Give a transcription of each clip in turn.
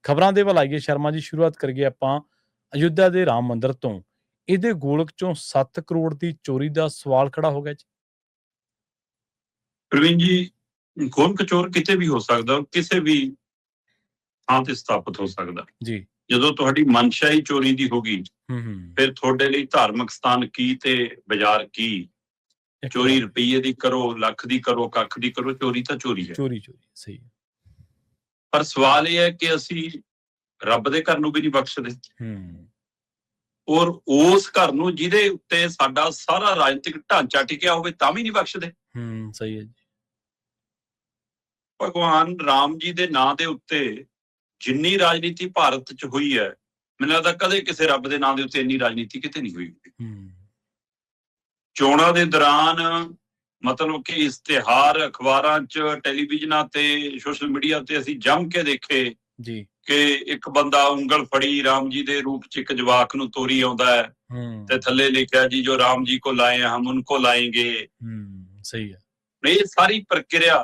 ਖਬਰਾਂ ਦੇ ਵੱਲ ਆਈਏ ਸ਼ਰਮਾ ਜੀ, ਸ਼ੁਰੂਆਤ ਕਰੀਏ ਆਪਾਂ ਅਯੁੱਧਿਆ ਦੇ ਰਾਮ ਮੰਦਿਰ ਤੋਂ। ਇਹਦੇ ਗੋਲਕ ਚੋਂ 7 ਕਰੋੜ ਦੀ ਚੋਰੀ ਦਾ ਸਵਾਲ ਖੜਾ ਹੋ ਗਿਆ ਜੀ। ਪ੍ਰਵੀਨ ਜੀ, ਖੋਲ ਕਚੋਰ ਕਿਤੇ ਵੀ ਹੋ ਸਕਦਾ, ਕਿਸੇ ਵੀ ਥਾਂ ਤੇ ਸਥਾਪਿਤ ਹੋ ਸਕਦਾ ਜੀ। ਜਦੋਂ ਤੁਹਾਡੀ ਮਨਸ਼ਾ ਹੀ ਚੋਰੀ ਦੀ ਹੋਗੀ, ਹੂੰ। ਫਿਰ ਤੁਹਾਡੇ ਲਈ ਧਾਰਮਿਕ ਸਥਾਨ ਕੀ ਤੇ ਬਾਜ਼ਾਰ ਕੀ। ਚੋਰੀ ਰੁਪਈਏ ਦੀ ਕਰੋ, ਲੱਖ ਦੀ ਕਰੋ, ਕੱਖ ਦੀ ਕਰੋ, ਚੋਰੀ ਤਾਂ ਚੋਰੀ ਹੈ। ਚੋਰੀ ਸਹੀ ਹੈ। ਪਰ ਸਵਾਲ ਇਹ ਹੈ ਕਿ ਅਸੀਂ ਰੱਬ ਦੇ ਘਰ ਨੂੰ ਵੀ ਨਹੀਂ ਬਖਸ਼ਦੇ, ਔਰ ਉਸ ਘਰ ਨੂੰ ਜਿਹਦੇ ਉੱਤੇ ਸਾਡਾ ਸਾਰਾ ਰਾਜਨੀਤਿਕ ਢਾਂਚਾ ਟਿਕਿਆ ਹੋਵੇ ਤਾਂ ਵੀ ਨਹੀਂ ਬਖਸ਼ਦੇ। ਸਹੀ ਹੈ ਜੀ। ਭਗਵਾਨ ਰਾਮ ਜੀ ਦੇ ਨਾਂ ਦੇ ਉੱਤੇ ਜਿੰਨੀ ਰਾਜਨੀਤੀ ਭਾਰਤ 'ਚ ਹੋਈ ਹੈ, ਮੈਨੂੰ ਲੱਗਦਾ ਕਦੇ ਕਿਸੇ ਰੱਬ ਦੇ ਨਾਂ ਦੇ ਉੱਤੇ ਇੰਨੀ ਰਾਜਨੀਤੀ ਕਿਤੇ ਨਹੀਂ ਹੋਈ। ਚੋਣਾਂ ਦੇ ਦੌਰਾਨ ਮਤਲਬ ਕਿ ਇਸ਼ਤਿਹਾਰ ਅਖਬਾਰਾਂ 'ਚ, ਟੈਲੀਵਿਜ਼ਨਾਂ ਤੇ, ਸੋਸ਼ਲ ਮੀਡੀਆ ਤੇ ਅਸੀਂ ਜੰਮ ਕੇ ਦੇਖੇ ਜੀ ਕਿ ਇੱਕ ਬੰਦਾ ਉਂਗਲ ਫੜੀ ਰਾਮ ਜੀ ਦੇ ਰੂਪ 'ਚ ਇੱਕ ਜਵਾਕ ਨੂੰ ਤੋਰੀ ਆਉਂਦਾ ਹੈ ਤੇ ਥੱਲੇ ਲਿਖਿਆ ਜੀ ਜੋ ਰਾਮ ਜੀ ਕੋ ਲਾਏ ਹਮ ਉनको ਲਾਏਂਗੇ। ਸਹੀ ਹੈ। ਇਹ ਸਾਰੀ ਪ੍ਰਕਿਰਿਆ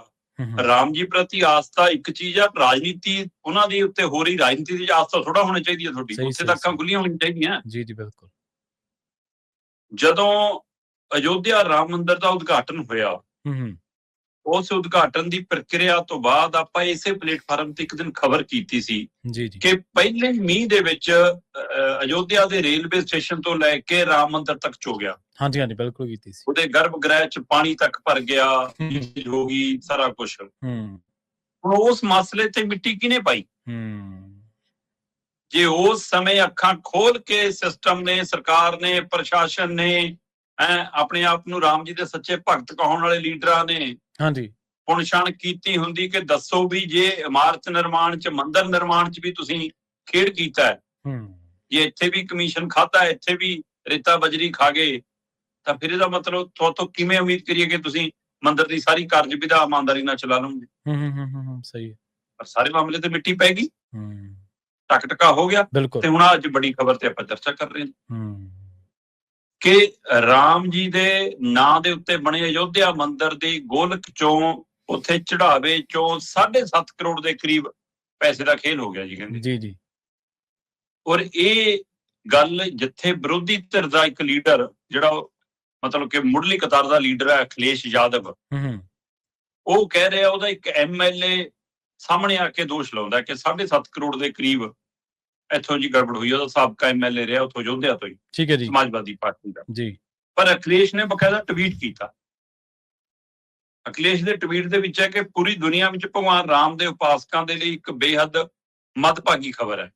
ਰਾਮ ਜੀ ਪ੍ਰਤੀ ਆਸਥਾ ਇੱਕ ਚੀਜ਼ ਆ, ਰਾਜਨੀਤੀ ਉਹਨਾਂ ਦੀ ਉੱਤੇ ਹੋ ਰਹੀ ਰਾਜਨੀਤੀ ਦੀ ਆਸਥਾ ਥੋੜਾ ਹੋਣੀ ਚਾਹੀਦੀ ਹੈ ਤੁਹਾਡੀ, ਉੱਥੇ ਤੱਕ ਅੱਖਾਂ ਖੁੱਲੀਆਂ ਹੋਣੀਆਂ ਚਾਹੀਦੀਆਂ। ਜੀ ਜੀ ਬਿਲਕੁਲ। ਜਦੋਂ ਅਯੋਧਿਆ ਰਾਮ ਮੰਦਿਰ ਦਾ ਉਦਘਾਟਨ ਹੋਇਆ, ਉਸ ਉਦਘਾਟਨ ਦੀ ਪ੍ਰਕਿਰਿਆ ਤੋਂ ਬਾਅਦ ਆਪਾਂ ਇਸੇ ਪਲੇਟਫਾਰਮ ਤੇ ਇੱਕ ਦਿਨ ਖਬਰ ਕੀਤੀ ਸੀ ਕਿ ਪਹਿਲੇ ਮੀਂਹ ਦੇ ਵਿੱਚ ਅਯੋਧਿਆ ਦੇ ਰੇਲਵੇ ਸਟੇਸ਼ਨ ਤੋਂ ਲੈ ਕੇ ਰਾਮ ਮੰਦਿਰ ਤੱਕ ਚੋ ਗਿਆ। ਹਾਂਜੀ ਬਿਲਕੁਲ ਕੀਤੀ ਸੀ। ਉਹਦੇ ਗਰਭ ਗ੍ਰਹਿ 'ਚ ਪਾਣੀ ਤੱਕ ਭਰ ਗਿਆ, ਹੋ ਗਈ ਸਾਰਾ ਕੁਝ। ਹੁਣ ਉਸ ਮਸਲੇ ਤੇ ਮਿੱਟੀ ਕਿਹਨੇ ਪਾਈ? ਜੇ ਉਸ ਸਮੇਂ ਅੱਖਾਂ ਖੋਲ ਕੇ ਸਿਸਟਮ ਨੇ, ਸਰਕਾਰ ਨੇ, ਪ੍ਰਸ਼ਾਸਨ ਨੇ, ਆਪਣੇ ਆਪ ਨੂੰ ਰਾਮ ਜੀ ਦੇ ਸੱਚੇ ਭਗਤ ਕਹਾਉਣ ਵਾਲੇ ਲੀਡਰਾਂ ਨੇ ਪੁਣਛਾਣ ਕੀਤੀ ਹੁੰਦੀ ਕਿ ਦੱਸੋ ਵੀ ਜੇ ਇਮਾਰਤ ਨਿਰਮਾਣ 'ਚ, ਮੰਦਿਰ ਨਿਰਮਾਣ 'ਚ ਵੀ ਤੁਸੀਂ ਖੇਡ ਕੀਤਾ ਹੈ, ਜੇ ਇੱਥੇ ਵੀ ਕਮਿਸ਼ਨ ਖਾਧਾ, ਇੱਥੇ ਵੀ ਰੇਤਾ ਬਜਰੀ ਖਾ ਗਏ, ਤਾਂ ਫਿਰ ਇਹਦਾ ਮਤਲਬ ਤੁਹਾਤੋਂ ਕਿਵੇਂ ਉਮੀਦ ਕਰੀਏ ਕਿ ਤੁਸੀਂ ਮੰਦਿਰ ਦੀ ਸਾਰੀ ਕਾਰਜ ਵਿਧਾ ਇਮਾਨਦਾਰੀ ਨਾਲ ਚਲਾ ਲਓਗੇ। ਸਹੀ ਹੈ। ਪਰ ਸਾਰੇ ਮਾਮਲੇ ਤੇ ਮਿੱਟੀ ਪੈ ਗਈ, ਟਕ ਟਕਾ ਹੋ ਗਿਆ। ਤੇ ਹੁਣ ਅੱਜ ਬੜੀ ਖਬਰ ਤੇ ਆਪਾਂ ਚਰਚਾ ਕਰ ਰਹੇ ਹਾਂ ਕਿ ਰਾਮ ਜੀ ਦੇ ਨਾਂ ਦੇ ਉੱਤੇ ਬਣੇ ਅਯੋਧਿਆ ਮੰਦਿਰ ਦੀ ਗੋਲਕ ਚੋਂ, ਉੱਥੇ ਚੜਾਵੇ ਚੋਂ 7.5 ਕਰੋੜ ਦੇ ਕਰੀਬ ਪੈਸੇ ਦਾ ਖੇਲ ਹੋ ਗਿਆ ਜੀ, ਕਹਿੰਦੇ ਜੀ। ਔਰ ਇਹ ਗੱਲ ਜਿੱਥੇ ਵਿਰੋਧੀ ਧਿਰ ਦਾ ਇੱਕ ਲੀਡਰ, ਜਿਹੜਾ ਮਤਲਬ ਕਿ ਮੁੱਢਲੀ ਕਤਾਰ ਦਾ ਲੀਡਰ ਹੈ ਅਖਿਲੇਸ਼ ਯਾਦਵ, ਉਹ ਕਹਿ ਰਿਹਾ, ਉਹਦਾ ਇੱਕ MLA ਸਾਹਮਣੇ ਆ ਕੇ ਦੋਸ਼ ਲਾਉਂਦਾ ਕਿ 7.5 ਕਰੋੜ ਦੇ ਕਰੀਬ ਇੱਥੋਂ ਜੀ ਗੜਬੜ ਹੋਈ। ਉਹਦਾ ਸਾਬਕਾ MLA ਰਿਹਾ ਉੱਥੋਂ ਅਯੋਧਿਆ ਤੋਂ ਹੀ, ਠੀਕ ਹੈ ਜੀ, ਸਮਾਜਵਾਦੀ ਪਾਰਟੀ ਦਾ ਜੀ। ਪਰ ਅਖਿਲੇਸ਼ ਨੇ ਬਕਾਇਦਾ ਟਵੀਟ ਕੀਤਾ। ਅਖਿਲੇਸ਼ ਦੇ ਟਵੀਟ ਦੇ ਵਿੱਚ ਹੈ ਕਿ ਪੂਰੀ ਦੁਨੀਆ ਵਿੱਚ ਭਗਵਾਨ ਰਾਮ ਦੇ ਉਪਾਸਕਾਂ ਦੇ ਲਈ ਇੱਕ ਬੇਹੱਦ ਮੱਦਭਾਗੀ ਖਬਰ ਹੈ।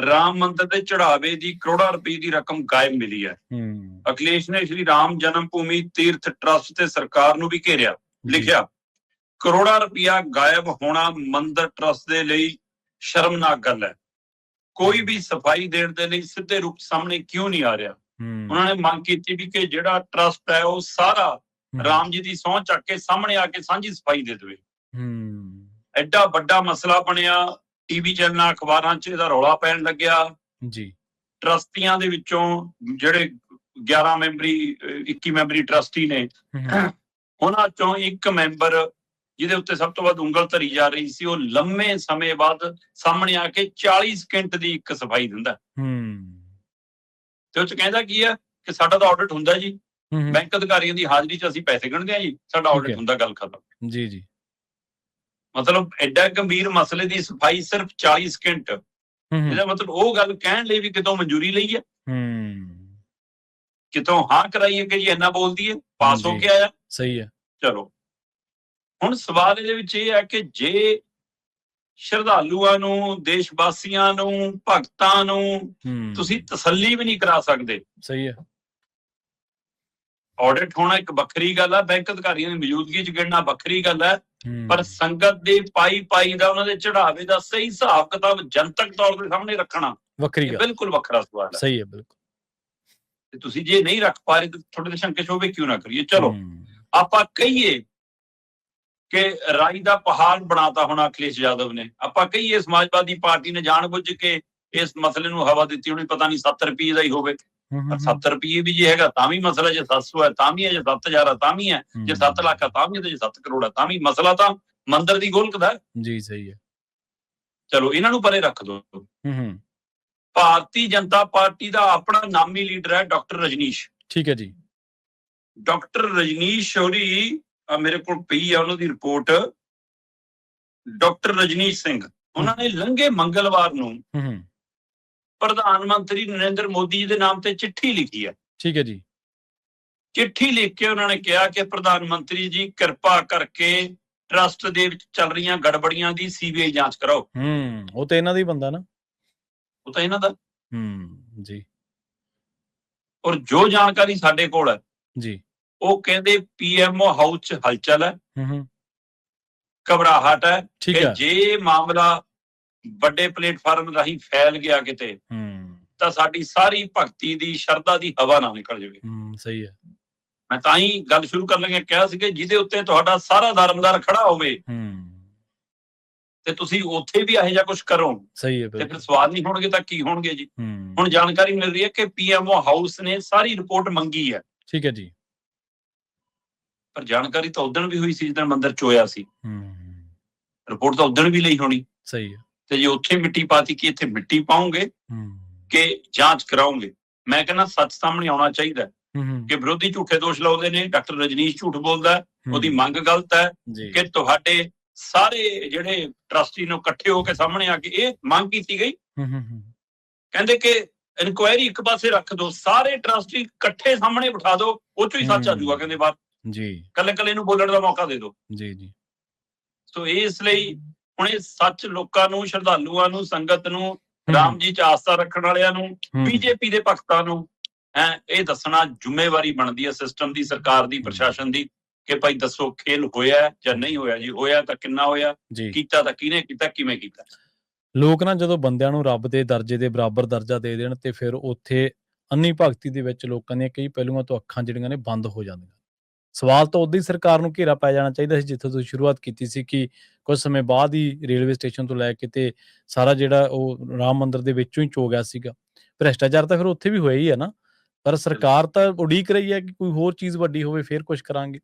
ਰਾਮ ਮੰਦਿਰ ਦੇ ਚੜਾਵੇ ਦੀ ਕਰੋੜਾਂ ਰੁਪਏ ਦੀ ਰਕਮ ਗਾਇਬ ਮਿਲੀ ਹੈ। ਅਖਿਲੇਸ਼ ਨੇ ਸ਼੍ਰੀ ਰਾਮ ਜਨਮ ਭੂਮੀ ਤੀਰਥ ਟਰੱਸਟ ਤੇ ਸਰਕਾਰ ਨੂੰ ਵੀ ਘੇਰਿਆ, ਲਿਖਿਆ ਕਰੋੜਾਂ ਰੁਪਇਆ ਗਾਇਬ ਹੋਣਾ ਮੰਦਿਰ ਟਰੱਸਟ ਦੇ ਲਈ ਸ਼ਰਮਨਾਕ ਗੱਲ ਹੈ। ਕੋਈ ਵੀ ਸਫਾਈ ਦੇਣ ਦੇ ਲਈ ਸਿੱਧੇ ਰੂਪ ਸਾਹਮਣੇ ਕਿਉਂ ਨਹੀਂ ਆ ਰਿਹਾ? ਉਹਨਾਂ ਨੇ ਮੰਗ ਕੀਤੀ ਵੀ ਕਿ ਜਿਹੜਾ ਟਰੱਸਟ ਹੈ ਉਹ ਸਾਰਾ ਰਾਮ ਜੀ ਦੀ ਸਹੁੰ ਚੱਕ ਕੇ ਸਾਹਮਣੇ ਆ ਕੇ ਸਾਂਝੀ ਸਫਾਈ ਦੇ ਦੇਵੇ। ਐਡਾ ਵੱਡਾ ਮਸਲਾ ਬਣਿਆ, ਟੀਵੀ ਚੈਨਲਾਂ, ਅਖਬਾਰਾਂ 'ਚ ਇਹਦਾ ਰੌਲਾ ਪੈਣ ਲੱਗਿਆ ਜੀ। ਟਰਸਟੀਆਂ ਦੇ ਵਿੱਚੋਂ ਜਿਹੜੇ 11 ਮੈਂਬਰੀ 21 ਮੈਂਬਰੀ ਟਰਸਟੀ ਨੇ, ਉਹਨਾਂ ਚੋਂ ਇੱਕ ਮੈਂਬਰ ਜਿਹਦੇ ਉੱਤੇ ਸਭ ਤੋਂ ਵੱਧ ਉਂਗਲ ਧਰੀ ਜਾ ਰਹੀ ਸੀ, ਉਹ ਲੰਮੇ ਸਮੇਂ ਬਾਅਦ ਸਾਹਮਣੇ ਆ ਕੇ 40 ਸਕਿੰਟ ਦੀ ਇੱਕ ਸਫਾਈ ਦਿੰਦਾ ਤੇ ਉਹ 'ਚ ਕਹਿੰਦਾ ਕੀ ਹੈ ਕਿ ਸਾਡਾ ਤਾਂ ਆਡਿਟ ਹੁੰਦਾ ਜੀ, ਬੈਂਕ ਅਧਿਕਾਰੀਆਂ ਦੀ ਹਾਜ਼ਰੀ 'ਚ ਅਸੀਂ ਪੈਸੇ ਗਿਣਦੇ ਹਾਂ ਜੀ, ਸਾਡਾ ਆਡਿਟ ਹੁੰਦਾ, ਗੱਲ ਖਤਮ। ਜੀ। ਮਤਲਬ ਐਡਾ ਗੰਭੀਰ ਮਸਲੇ ਦੀ ਸਫਾਈ ਸਿਰਫ 40 ਸਕਿੰਟ। ਇਹਦਾ ਮਤਲਬ ਉਹ ਗੱਲ ਕਹਿਣ ਲਈ ਵੀ ਕਿਤੋਂ ਮਨਜ਼ੂਰੀ ਲਈ ਹੈ, ਕਿਤੋਂ ਹਾਂ ਕਰਾਈਏ ਕਿ ਜੀ ਇੰਨਾ ਬੋਲਦੀ ਹੈ, ਪਾਸ ਹੋ ਕੇ ਆਇਆ। ਸਹੀ ਹੈ। ਚਲੋ ਹੁਣ ਸਵਾਲ ਇਹਦੇ ਵਿੱਚ ਇਹ ਹੈ ਕਿ ਜੇ ਸ਼ਰਧਾਲੂਆਂ ਨੂੰ, ਦੇਸ਼ ਵਾਸੀਆਂ ਨੂੰ, ਭਗਤਾਂ ਨੂੰ ਤੁਸੀਂ ਤਸੱਲੀ ਵੀ ਨਹੀਂ ਕਰਾ ਸਕਦੇ। ਸਹੀ ਹੈ। ਆਡਿਟ ਹੋਣਾ ਇੱਕ ਵੱਖਰੀ ਗੱਲ ਹੈ, ਬੈਂਕ ਅਧਿਕਾਰੀਆਂ ਦੀ ਮੌਜੂਦਗੀ 'ਚ ਗਿਣਨਾ ਵੱਖਰੀ ਗੱਲ ਹੈ, ਪਰ ਸੰਗਤ ਦੀ ਪਾਈ ਦਾ, ਉਹਨਾਂ ਦੇ ਚੜਾਵੇ ਦਾ ਸਹੀ ਹਿਸਾਬ ਕਿਤਾਬ ਜਨਤਕ ਤੌਰ ਤੇ ਸਾਹਮਣੇ ਰੱਖਣਾ ਵੱਖਰੀ ਗੱਲ, ਬਿਲਕੁਲ ਵੱਖਰਾ ਸਵਾਲ ਹੈ। ਸਹੀ ਹੈ, ਬਿਲਕੁਲ। ਤੇ ਤੁਸੀਂ ਜੇ ਨਹੀਂ ਰੱਖ ਪਾ ਰਹੇ, ਤੁਹਾਡੇ ਤੇ ਸ਼ੰਕੇ ਸ਼ੋਭੇ ਕਿਉਂ ਨਾ ਕਰੀਏ। ਚਲੋ ਆਪਾਂ ਕਹੀਏ ਕਿ ਰਾਈ ਦਾ ਪਹਾੜ ਬਣਾਤਾ ਹੋਣਾ ਅਖਿਲੇਸ਼ ਯਾਦਵ ਨੇ, ਆਪਾਂ ਕਹੀਏ ਸਮਾਜਵਾਦੀ ਪਾਰਟੀ ਨੇ ਜਾਣਬੁੱਝ ਕੇ ਇਸ ਮਸਲੇ ਨੂੰ ਹਵਾ ਦਿੱਤੀ ਹੋਣੀ, ਪਤਾ ਨਹੀਂ 7 ਰੁਪਏ ਦਾ ਹੀ ਹੋਵੇ। ਪਰ 7 ਰੁਪਏ ਵੀ ਜੇ ਹੈਗਾ ਤਾਂ ਵੀ ਮਸਲਾ, ਜੇ 700 ਹੈ ਤਾਂ ਵੀ ਹੈ, ਜੇ 7000 ਹੈ ਤਾਂ ਵੀ ਹੈ, ਜੇ 7 ਲੱਖ ਹੈ ਤਾਂ ਵੀ ਹੈ, ਜੇ 7 ਕਰੋੜ ਹੈ ਤਾਂ ਵੀ। ਮਸਲਾ ਤਾਂ ਮੰਦਿਰ ਦੀ ਗੋਲਕ ਦਾ ਜੀ। ਸਹੀ ਹੈ। ਚਲੋ ਇਹਨਾਂ ਨੂੰ ਪਰੇ ਰੱਖ ਦੋ। ਭਾਰਤੀ ਜਨਤਾ ਪਾਰਟੀ ਦਾ ਆਪਣਾ ਨਾਮੀ ਲੀਡਰ ਹੈ ਡਾਕਟਰ ਰਜਨੀਸ਼। ਠੀਕ ਹੈ ਜੀ। ਡਾਕਟਰ ਰਜਨੀਸ਼ ਹੋਰੀ ਮੇਰੇ ਕੋਲ ਪਈ ਆ ਉਹਨਾਂ ਦੀ ਰਿਪੋਰਟ। ਡਾਕਟਰ ਰਜਨੀਸ਼ ਸਿੰਘ ਉਹਨਾਂ ਨੇ ਲੰਘੇ ਮੰਗਲਵਾਰ ਨੂੰ ਪ੍ਰਧਾਨ ਮੰਤਰੀ ਨਰਿੰਦਰ ਮੋਦੀ ਜੀ ਦੇ ਨਾਮ ਤੇ ਚਿੱਠੀ ਲਿਖੀ ਹੈ। ਠੀਕ ਹੈ ਜੀ। ਚਿੱਠੀ ਲਿਖ ਕੇ ਉਹਨਾਂ ਨੇ ਕਿਹਾ ਕਿ ਪ੍ਰਧਾਨ ਮੰਤਰੀ ਜੀ ਕਿਰਪਾ ਕਰਕੇ ਟਰਸਟ ਦੇ ਵਿੱਚ ਚੱਲ ਰਹੀਆਂ ਗੜਬੜੀਆਂ ਦੀ ਸੀਬੀਆਈ ਜਾਂਚ ਕਰਾਓ। ਉਹ ਤਾਂ ਇਹਨਾਂ ਦਾ ਹੀ ਬੰਦਾ ਨਾ, ਉਹ ਤਾਂ ਇਹਨਾਂ ਦਾ ਜੀ। ਔਰ ਜੋ ਜਾਣਕਾਰੀ ਸਾਡੇ ਕੋਲ ਹੈ ਜੀ, ਉਹ ਕਹਿੰਦੇ ਪੀਐਮਓ ਹਾਊਸ 'ਚ ਹਲਚਲ ਹੈ, ਘਬਰਾਹਟ ਹੈ ਕਿ ਜੇ ਮਾਮਲਾ ਵੱਡੇ ਪਲੇਟਫਾਰਮ ਰਾਹੀਂ ਫੈਲ ਗਿਆ ਕਿਤੇ ਤਾਂ ਸਾਡੀ ਸਾਰੀ ਭਗਤੀ ਦੀ ਸ਼ਰਧਾ ਦੀ ਹਵਾ ਨਾ ਨਿਕਲ ਜਾਵੇ। ਸਹੀ ਹੈ। ਮੈਂ ਤਾਂ ਹੀ ਗੱਲ ਸ਼ੁਰੂ ਕਰਨ ਲੱਗਿਆ ਕਿਹਾ ਸੀ ਕਿ ਜਿਹਦੇ ਉੱਤੇ ਤੁਹਾਡਾ ਸਾਰਾ ਧਰਮਦਾਰ ਖੜਾ ਹੋਵੇ ਤੇ ਤੁਸੀਂ ਉੱਥੇ ਵੀ ਇਹੋ ਜਿਹਾ ਕੁਝ ਕਰੋ। ਸਹੀ ਹੈ। ਤੇ ਫਿਰ ਸਵਾਲ ਨਹੀਂ ਹੋਣਗੇ ਤਾਂ ਕੀ ਹੋਣਗੇ ਜੀ। ਹੁਣ ਜਾਣਕਾਰੀ ਮਿਲ ਰਹੀ ਹੈ ਕਿ ਪੀਐਮਓ ਹਾਊਸ ਨੇ ਸਾਰੀ ਰਿਪੋਰਟ ਮੰਗੀ ਹੈ। ਠੀਕ ਹੈ ਜੀ। ਪਰ ਜਾਣਕਾਰੀ ਤਾਂ ਉਦਣ ਵੀ ਹੋਈ ਸੀ ਜਦੋਂ ਮੰਦਰ ਚੋਇਆ ਸੀ। ਰਿਪੋਰਟ ਤਾਂ ਉਦਣ ਵੀ ਲਈ ਹੋਣੀ। ਸਹੀ ਹੈ। ਤੇ ਜੇ ਉੱਥੇ ਮਿੱਟੀ ਪਾਤੀ ਕਿ ਇੱਥੇ ਮਿੱਟੀ ਪਾਉਂਗੇ ਕਿ ਜਾਂਚ ਕਰਾਉਂਗੇ। ਮੈਂ ਕਹਿੰਦਾ ਸੱਚ ਸਾਹਮਣੇ ਆਉਣਾ ਚਾਹੀਦਾ ਕਿ ਵਿਰੋਧੀ ਝੂਠੇ ਦੋਸ਼ ਲਾਉਂਦੇ ਨੇ। ਡਾਕਟਰ ਰਜਨੀਸ਼ ਝੂਠ ਬੋਲਦਾ, ਉਹਦੀ ਮੰਗ ਗਲਤ ਹੈ ਕਿ ਤੁਹਾਡੇ ਸਾਰੇ ਜਿਹੜੇ ਟਰਸਟੀ ਨੂੰ ਇਕੱਠੇ ਹੋ ਕੇ ਸਾਹਮਣੇ ਆ ਕੇ ਇਹ ਮੰਗ ਕੀਤੀ ਗਈ। ਕਹਿੰਦੇ ਕਿ ਇਨਕੁਆਇਰੀ ਇੱਕ ਪਾਸੇ ਰੱਖ ਦੋ, ਸਾਰੇ ਟਰਸਟੀ ਇਕੱਠੇ ਸਾਹਮਣੇ ਬਿਠਾ ਦੋ, ਉਹ ਚੋਂ ਹੀ ਸੱਚ ਆ ਜਾਊਗਾ। ਕਹਿੰਦੇ ਬਾਅਦ ਜੀ ਕੱਲੇ ਨੂੰ ਬੋਲਣ ਦਾ ਮੌਕਾ ਦੇ ਦੋ। ਜੀ ਜੀ। ਸੋ ਇਸ ਲਈ ਹੁਣ ਇਹ ਸੱਚ ਲੋਕਾਂ ਨੂੰ, ਸ਼ਰਧਾਲੂਆਂ ਨੂੰ, ਸੰਗਤ ਨੂੰ, ਰਾਮ ਜੀ 'ਚ ਆਸਥਾ ਰੱਖਣ ਵਾਲਿਆਂ ਨੂੰ, ਬੀਜੇਪੀ ਦੇ ਭਗਤਾਂ ਨੂੰ ਇਹ ਦੱਸਣਾ ਜ਼ਿੰਮੇਵਾਰੀ ਬਣਦੀ ਹੈ ਸਿਸਟਮ ਦੀ, ਸਰਕਾਰ ਦੀ, ਪ੍ਰਸ਼ਾਸਨ ਦੀ ਕਿ ਭਾਈ ਦੱਸੋ ਖੇਲ ਹੋਇਆ ਜਾਂ ਨਹੀਂ ਹੋਇਆ ਜੀ। ਹੋਇਆ ਤਾਂ ਕਿੰਨਾ ਹੋਇਆ, ਕੀਤਾ ਤਾਂ ਕਿਹਨੇ ਕੀਤਾ, ਕਿਵੇਂ ਕੀਤਾ। ਲੋਕ ਨਾ ਜਦੋਂ ਬੰਦਿਆਂ ਨੂੰ ਰੱਬ ਦੇ ਦਰਜੇ ਦੇ ਬਰਾਬਰ ਦਰਜਾ ਦੇ ਦੇਣ ਤੇ ਫਿਰ ਉੱਥੇ ਅੰਨੀ ਭਗਤੀ ਦੇ ਵਿੱਚ ਲੋਕਾਂ ਦੀਆਂ ਕਈ ਪਹਿਲੂਆਂ ਤੋਂ ਅੱਖਾਂ ਜਿਹੜੀਆਂ ਨੇ ਬੰਦ ਹੋ ਜਾਂਦੀਆਂ। ਸਵਾਲ ਤਾਂ ਉਦੋਂ ਹੀ ਸਰਕਾਰ ਨੂੰ ਘੇਰਾ ਪੈ ਜਾਣਾ ਚਾਹੀਦਾ ਸੀ ਜਿੱਥੋਂ ਤੁਸੀਂ ਸ਼ੁਰੂਆਤ ਕੀਤੀ ਸੀ ਕਿ ਕੁਝ ਸਮੇਂ ਬਾਅਦ ਹੀ ਰੇਲਵੇ ਸਟੇਸ਼ਨ ਤੋਂ ਲੈ ਕੇ ਤੇ ਸਾਰਾ ਜਿਹੜਾ ਉਹ ਰਾਮ ਮੰਦਿਰ ਦੇ ਵਿੱਚੋਂ ਹੀ ਚੋ ਗਿਆ ਸੀਗਾ। ਭ੍ਰਿਸ਼ਟਾਚਾਰ ਤਾਂ ਫਿਰ ਉੱਥੇ ਵੀ ਹੋਇਆ ਹੀ ਹੈ ਨਾ, ਪਰ ਸਰਕਾਰ ਤਾਂ ਉਡੀਕ ਰਹੀ ਹੈ ਕਿ ਕੋਈ ਹੋਰ ਚੀਜ਼ ਵੱਡੀ ਹੋਵੇ ਫਿਰ ਕੁਝ ਕਰਾਂਗੇ।